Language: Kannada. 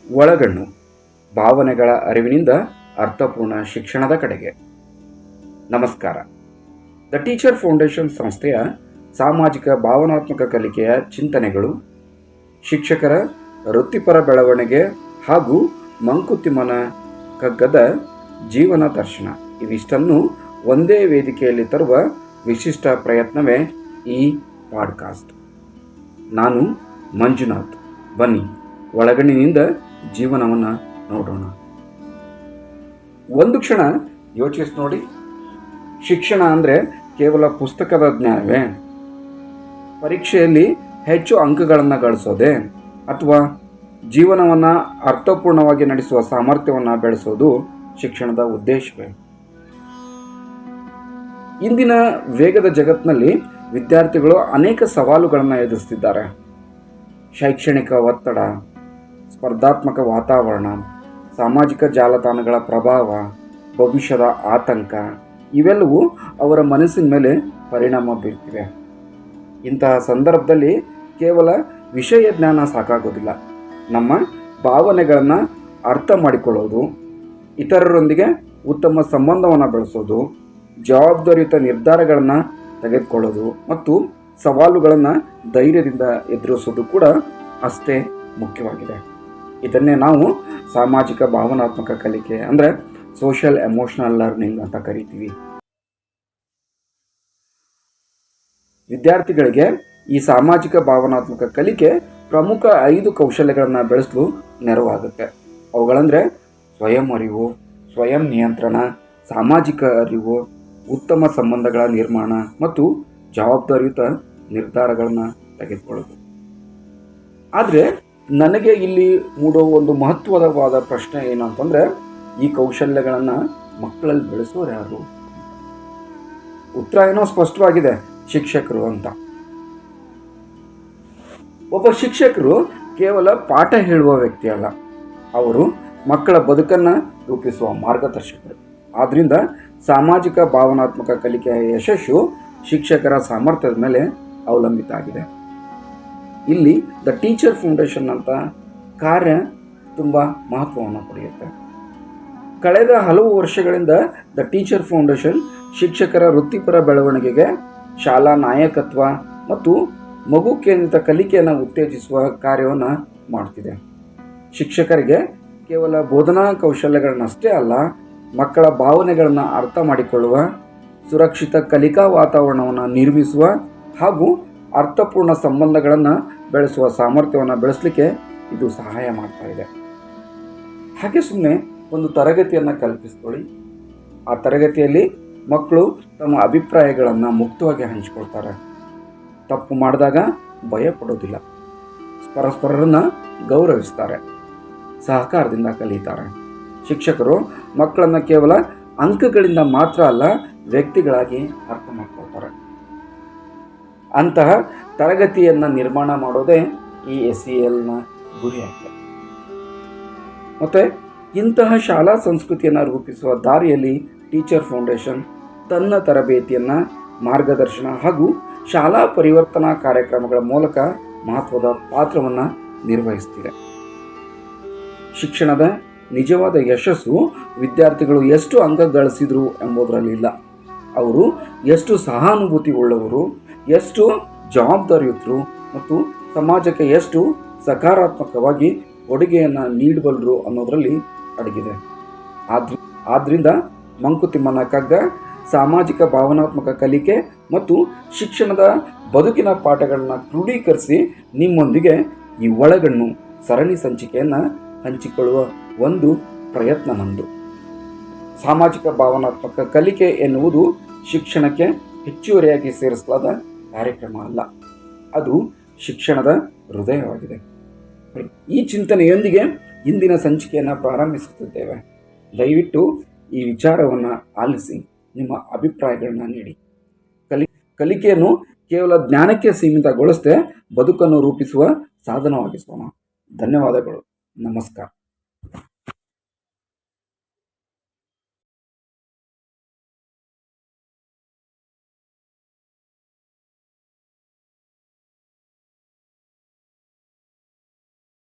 ಒಳಗಣ್ಣು ಭಾವನೆಗಳ ಅರಿವಿನಿಂದ ಅರ್ಥಪೂರ್ಣ ಶಿಕ್ಷಣದ ಕಡೆಗೆ. ನಮಸ್ಕಾರ. ದ ಟೀಚರ್ ಫೌಂಡೇಶನ್ ಸಂಸ್ಥೆಯ ಸಾಮಾಜಿಕ ಭಾವನಾತ್ಮಕ ಕಲಿಕೆಯ ಚಿಂತನೆಗಳು, ಶಿಕ್ಷಕರ ವೃತ್ತಿಪರ ಬೆಳವಣಿಗೆ ಹಾಗೂ ಮಂಕುತಿಮ್ಮನ ಕಗ್ಗದ ಜೀವನ ದರ್ಶನ ಇವಿಷ್ಟನ್ನು ಒಂದೇ ವೇದಿಕೆಯಲ್ಲಿ ತರುವ ವಿಶಿಷ್ಟ ಪ್ರಯತ್ನವೇ ಈ ಪಾಡ್ಕಾಸ್ಟ್. ನಾನು ಮಂಜುನಾಥ್. ಬನ್ನಿ, ಒಳಗಣ್ಣಿನಿಂದ ಜೀವನವನ್ನು ನೋಡೋಣ. ಒಂದು ಕ್ಷಣ ಯೋಚಿಸಿ ನೋಡಿ. ಶಿಕ್ಷಣ ಅಂದರೆ ಕೇವಲ ಪುಸ್ತಕದ ಜ್ಞಾನವೇ? ಪರೀಕ್ಷೆಯಲ್ಲಿ ಹೆಚ್ಚು ಅಂಕಗಳನ್ನು ಗಳಿಸೋದೆ? ಅಥವಾ ಜೀವನವನ್ನು ಅರ್ಥಪೂರ್ಣವಾಗಿ ನಡೆಸುವ ಸಾಮರ್ಥ್ಯವನ್ನು ಬೆಳೆಸೋದು ಶಿಕ್ಷಣದ ಉದ್ದೇಶವೇ? ಇಂದಿನ ವೇಗದ ಜಗತ್ತಿನಲ್ಲಿ ವಿದ್ಯಾರ್ಥಿಗಳು ಅನೇಕ ಸವಾಲುಗಳನ್ನು ಎದುರಿಸ್ತಿದ್ದಾರೆ. ಶೈಕ್ಷಣಿಕ ಒತ್ತಡ, ಸ್ಪರ್ಧಾತ್ಮಕ ವಾತಾವರಣ, ಸಾಮಾಜಿಕ ಜಾಲತಾಣಗಳ ಪ್ರಭಾವ, ಭವಿಷ್ಯದ ಆತಂಕ ಇವೆಲ್ಲವೂ ಅವರ ಮನಸ್ಸಿನ ಮೇಲೆ ಪರಿಣಾಮ ಬೀರ್ತಿವೆ. ಇಂತಹ ಸಂದರ್ಭದಲ್ಲಿ ಕೇವಲ ವಿಷಯ ಜ್ಞಾನ ಸಾಕಾಗೋದಿಲ್ಲ. ನಮ್ಮ ಭಾವನೆಗಳನ್ನು ಅರ್ಥ ಮಾಡಿಕೊಳ್ಳೋದು, ಇತರರೊಂದಿಗೆ ಉತ್ತಮ ಸಂಬಂಧವನ್ನು ಬೆಳೆಸೋದು, ಜವಾಬ್ದಾರಿಯುತ ನಿರ್ಧಾರಗಳನ್ನು ತೆಗೆದುಕೊಳ್ಳೋದು ಮತ್ತು ಸವಾಲುಗಳನ್ನು ಧೈರ್ಯದಿಂದ ಎದುರಿಸೋದು ಕೂಡ ಅಷ್ಟೇ ಮುಖ್ಯವಾಗಿದೆ. ಇದನ್ನೇ ನಾವು ಸಾಮಾಜಿಕ ಭಾವನಾತ್ಮಕ ಕಲಿಕೆ ಅಂದರೆ ಸೋಷಿಯಲ್ ಎಮೋಷನಲ್ ಲರ್ನಿಂಗ್ ಅಂತ ಕರಿತೀವಿ. ವಿದ್ಯಾರ್ಥಿಗಳಿಗೆ ಈ ಸಾಮಾಜಿಕ ಭಾವನಾತ್ಮಕ ಕಲಿಕೆ ಪ್ರಮುಖ 5 ಕೌಶಲ್ಯಗಳನ್ನು ಬೆಳೆಸಲು ನೆರವಾಗುತ್ತೆ. ಅವುಗಳಂದರೆ ಸ್ವಯಂ ಅರಿವು, ಸ್ವಯಂ ನಿಯಂತ್ರಣ, ಸಾಮಾಜಿಕ ಅರಿವು, ಉತ್ತಮ ಸಂಬಂಧಗಳ ನಿರ್ಮಾಣ ಮತ್ತು ಜವಾಬ್ದಾರಿಯುತ ನಿರ್ಧಾರಗಳನ್ನು ತೆಗೆದುಕೊಳ್ಳೋದು. ಆದರೆ ನನಗೆ ಇಲ್ಲಿ ಮೂಡೋ ಒಂದು ಮಹತ್ವವಾದ ಪ್ರಶ್ನೆ ಏನು ಅಂತಂದರೆ, ಈ ಕೌಶಲ್ಯಗಳನ್ನು ಮಕ್ಕಳಲ್ಲಿ ಬೆಳೆಸೋರು ಯಾರು? ಉತ್ತರ ಏನೋ ಸ್ಪಷ್ಟವಾಗಿದೆ, ಶಿಕ್ಷಕರು ಅಂತ. ಒಬ್ಬ ಶಿಕ್ಷಕರು ಕೇವಲ ಪಾಠ ಹೇಳುವ ವ್ಯಕ್ತಿ ಅಲ್ಲ, ಅವರು ಮಕ್ಕಳ ಬದುಕನ್ನು ರೂಪಿಸುವ ಮಾರ್ಗದರ್ಶಕರು. ಆದ್ದರಿಂದ ಸಾಮಾಜಿಕ ಭಾವನಾತ್ಮಕ ಕಲಿಕೆಯ ಯಶಸ್ಸು ಶಿಕ್ಷಕರ ಸಾಮರ್ಥ್ಯದ ಮೇಲೆ ಅವಲಂಬಿತ ಆಗಿದೆ. ಇಲ್ಲಿ ದ ಟೀಚರ್ ಫೌಂಡೇಶನ್ ಅಂತ ಕಾರ್ಯ ತುಂಬ ಮಹತ್ವವನ್ನು ಪಡೆಯುತ್ತೆ. ಕಳೆದ ಹಲವು ವರ್ಷಗಳಿಂದ ದ ಟೀಚರ್ ಫೌಂಡೇಶನ್ ಶಿಕ್ಷಕರ ವೃತ್ತಿಪರ ಬೆಳವಣಿಗೆಗೆ, ಶಾಲಾ ನಾಯಕತ್ವ ಮತ್ತು ಮಗು ಕೇಂದ್ರಿತ ಕಲಿಕೆಯನ್ನು ಉತ್ತೇಜಿಸುವ ಕಾರ್ಯವನ್ನು ಮಾಡ್ತಿದೆ. ಶಿಕ್ಷಕರಿಗೆ ಕೇವಲ ಬೋಧನಾ ಕೌಶಲ್ಯಗಳನ್ನಷ್ಟೇ ಅಲ್ಲ, ಮಕ್ಕಳ ಭಾವನೆಗಳನ್ನು ಅರ್ಥ ಮಾಡಿಕೊಳ್ಳುವ, ಸುರಕ್ಷಿತ ಕಲಿಕಾ ವಾತಾವರಣವನ್ನು ನಿರ್ಮಿಸುವ ಹಾಗೂ ಅರ್ಥಪೂರ್ಣ ಸಂಬಂಧಗಳನ್ನು ಬೆಳೆಸುವ ಸಾಮರ್ಥ್ಯವನ್ನು ಬೆಳೆಸಲಿಕ್ಕೆ ಇದು ಸಹಾಯ ಮಾಡ್ತಾ ಇದೆ. ಹಾಗೆ ಸುಮ್ಮನೆ ಒಂದು ತರಗತಿಯನ್ನು ಕಲ್ಪಿಸ್ಕೊಳ್ಳಿ. ಆ ತರಗತಿಯಲ್ಲಿ ಮಕ್ಕಳು ತಮ್ಮ ಅಭಿಪ್ರಾಯಗಳನ್ನು ಮುಕ್ತವಾಗಿ ಹಂಚಿಕೊಳ್ತಾರೆ. ತಪ್ಪು ಮಾಡಿದಾಗ ಭಯ ಪಡೋದಿಲ್ಲ, ಪರಸ್ಪರರನ್ನು ಗೌರವಿಸ್ತಾರೆ, ಸಹಕಾರದಿಂದ ಕಲಿತಾರೆ. ಶಿಕ್ಷಕರು ಮಕ್ಕಳನ್ನು ಕೇವಲ ಅಂಕಗಳಿಂದ ಮಾತ್ರ ಅಲ್ಲ, ವ್ಯಕ್ತಿಗಳಾಗಿ ಅರ್ಥ ಮಾಡ್ಕೊಳ್ತಾರೆ. ಅಂತಹ ತರಗತಿಯನ್ನು ನಿರ್ಮಾಣ ಮಾಡೋದೇ ಈ SELನ ಗುರಿಯಾಗಿದೆ. ಮತ್ತು ಇಂತಹ ಶಾಲಾ ಸಂಸ್ಕೃತಿಯನ್ನು ರೂಪಿಸುವ ದಾರಿಯಲ್ಲಿ ಟೀಚರ್ ಫೌಂಡೇಶನ್ ತನ್ನ ತರಬೇತಿಯನ್ನು, ಮಾರ್ಗದರ್ಶನ ಹಾಗೂ ಶಾಲಾ ಪರಿವರ್ತನಾ ಕಾರ್ಯಕ್ರಮಗಳ ಮೂಲಕ ಮಹತ್ವದ ಪಾತ್ರವನ್ನು ನಿರ್ವಹಿಸ್ತಿದೆ. ಶಿಕ್ಷಣದ ನಿಜವಾದ ಯಶಸ್ಸು ವಿದ್ಯಾರ್ಥಿಗಳು ಎಷ್ಟು ಅಂಕ ಗಳಿಸಿದ್ರು ಎಂಬುದರಲ್ಲಿಲ್ಲ, ಅವರು ಎಷ್ಟು ಸಹಾನುಭೂತಿ ಉಳ್ಳವರು, ಎಷ್ಟು ಜವಾಬ್ದಾರಿಯುತರು ಮತ್ತು ಸಮಾಜಕ್ಕೆ ಎಷ್ಟು ಸಕಾರಾತ್ಮಕವಾಗಿ ಕೊಡುಗೆಯನ್ನು ನೀಡಬಲ್ಲರು ಅನ್ನೋದರಲ್ಲಿ ಅಡಗಿದೆ. ಆದ್ದರಿಂದ ಮಂಕುತಿಮ್ಮನ ಕಗ್ಗ ಸಾಮಾಜಿಕ ಭಾವನಾತ್ಮಕ ಕಲಿಕೆ ಮತ್ತು ಶಿಕ್ಷಣದ ಬದುಕಿನ ಪಾಠಗಳನ್ನು ಕ್ರೋಢೀಕರಿಸಿ ನಿಮ್ಮೊಂದಿಗೆ ಈ ಒಳಗಣ್ಣು ಸರಣಿ ಸಂಚಿಕೆಯನ್ನು ಹಂಚಿಕೊಳ್ಳುವ ಒಂದು ಪ್ರಯತ್ನ ನಮ್ಮದು. ಸಾಮಾಜಿಕ ಭಾವನಾತ್ಮಕ ಕಲಿಕೆ ಎನ್ನುವುದು ಶಿಕ್ಷಣಕ್ಕೆ ಹೆಚ್ಚುವರಿಯಾಗಿ ಸೇರಿಸಲಾದ ಕಾರ್ಯಕ್ರಮ ಅಲ್ಲ, ಅದು ಶಿಕ್ಷಣದ ಹೃದಯವಾಗಿದೆ. ಈ ಚಿಂತನೆಯೊಂದಿಗೆ ಇಂದಿನ ಸಂಚಿಕೆಯನ್ನು ಪ್ರಾರಂಭಿಸುತ್ತಿದ್ದೇವೆ. ದಯವಿಟ್ಟು ಈ ವಿಚಾರವನ್ನು ಆಲಿಸಿ ನಿಮ್ಮ ಅಭಿಪ್ರಾಯಗಳನ್ನ ನೀಡಿ. ಕಲಿಕೆಯನ್ನು ಕೇವಲ ಜ್ಞಾನಕ್ಕೆ ಸೀಮಿತಗೊಳಿಸದೆ ಬದುಕನ್ನು ರೂಪಿಸುವ ಸಾಧನವಾಗಿಸೋಣ. ಧನ್ಯವಾದಗಳು. ನಮಸ್ಕಾರ.